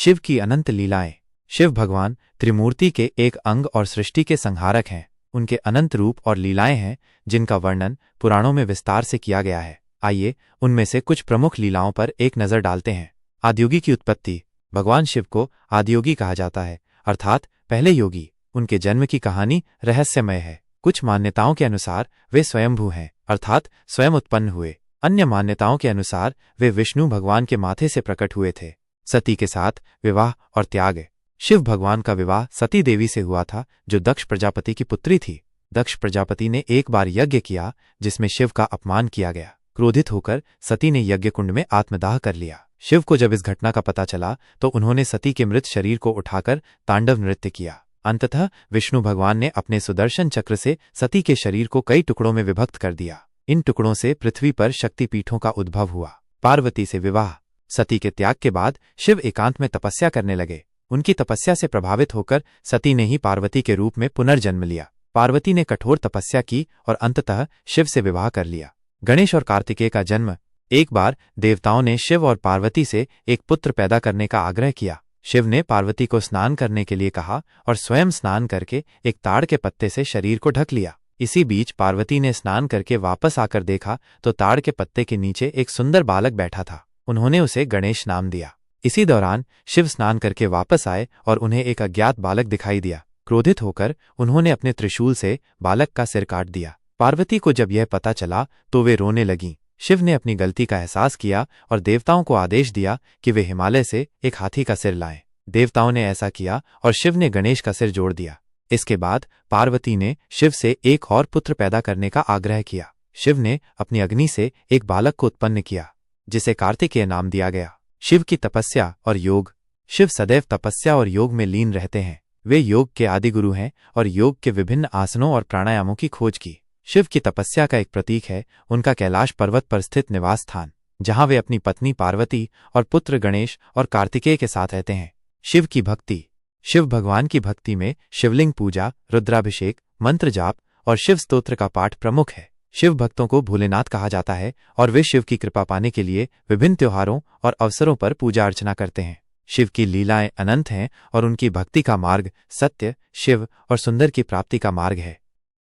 शिव की अनंत लीलाएं। शिव भगवान त्रिमूर्ति के एक अंग और सृष्टि के संहारक हैं। उनके अनंत रूप और लीलाएं हैं जिनका वर्णन पुराणों में विस्तार से किया गया है। आइए उनमें से कुछ प्रमुख लीलाओं पर एक नज़र डालते हैं। आदियोगी की उत्पत्ति। भगवान शिव को आदियोगी कहा जाता है, अर्थात पहले योगी। उनके जन्म की कहानी रहस्यमय है। कुछ मान्यताओं के अनुसार वे स्वयंभू हैं, अर्थात स्वयं उत्पन्न हुए। अन्य मान्यताओं के अनुसार वे विष्णु भगवान के माथे से प्रकट हुए थे। सती के साथ विवाह और त्याग। शिव भगवान का विवाह सती देवी से हुआ था, जो दक्ष प्रजापति की पुत्री थी। दक्ष प्रजापति ने एक बार यज्ञ किया जिसमें शिव का अपमान किया गया। क्रोधित होकर सती ने यज्ञ कुंड में आत्मदाह कर लिया। शिव को जब इस घटना का पता चला तो उन्होंने सती के मृत शरीर को उठाकर तांडव नृत्य किया। अंततः विष्णु भगवान ने अपने सुदर्शन चक्र से सती के शरीर को कई टुकड़ों में विभक्त कर दिया। इन टुकड़ों से पृथ्वी पर शक्तिपीठों का उद्भव हुआ। पार्वती से विवाह। सती के त्याग के बाद शिव एकांत में तपस्या करने लगे। उनकी तपस्या से प्रभावित होकर सती ने ही पार्वती के रूप में पुनर्जन्म लिया। पार्वती ने कठोर तपस्या की और अंततः शिव से विवाह कर लिया। गणेश और कार्तिकेय का जन्म। एक बार देवताओं ने शिव और पार्वती से एक पुत्र पैदा करने का आग्रह किया। शिव ने पार्वती को स्नान करने के लिए कहा और स्वयं स्नान करके एक ताड़ के पत्ते से शरीर को ढक लिया। इसी बीच पार्वती ने स्नान करके वापस आकर देखा तो ताड़ के पत्ते के नीचे एक सुंदर बालक बैठा था। उन्होंने उसे गणेश नाम दिया। इसी दौरान शिव स्नान करके वापस आए और उन्हें एक अज्ञात बालक दिखाई दिया। क्रोधित होकर उन्होंने अपने त्रिशूल से बालक का सिर काट दिया। पार्वती को जब यह पता चला तो वे रोने लगीं। शिव ने अपनी गलती का एहसास किया और देवताओं को आदेश दिया कि वे हिमालय से एक हाथी का सिर लाएं। देवताओं ने ऐसा किया और शिव ने गणेश का सिर जोड़ दिया। इसके बाद पार्वती ने शिव से एक और पुत्र पैदा करने का आग्रह किया। शिव ने अपनी अग्नि से एक बालक को उत्पन्न किया जिसे कार्तिकेय नाम दिया गया। शिव की तपस्या और योग। शिव सदैव तपस्या और योग में लीन रहते हैं। वे योग के आदि गुरु हैं और योग के विभिन्न आसनों और प्राणायामों की खोज की। शिव की तपस्या का एक प्रतीक है उनका कैलाश पर्वत पर स्थित निवास स्थान, जहां वे अपनी पत्नी पार्वती और पुत्र गणेश और कार्तिकेय के साथ रहते हैं। शिव की भक्ति। शिव भगवान की भक्ति में शिवलिंग पूजा, रुद्राभिषेक, मंत्र जाप और शिव स्तोत्र का पाठ प्रमुख है। शिव भक्तों को भोलेनाथ कहा जाता है और वे शिव की कृपा पाने के लिए विभिन्न त्योहारों और अवसरों पर पूजा अर्चना करते हैं। शिव की लीलाएं अनंत हैं और उनकी भक्ति का मार्ग सत्य, शिव और सुंदर की प्राप्ति का मार्ग है।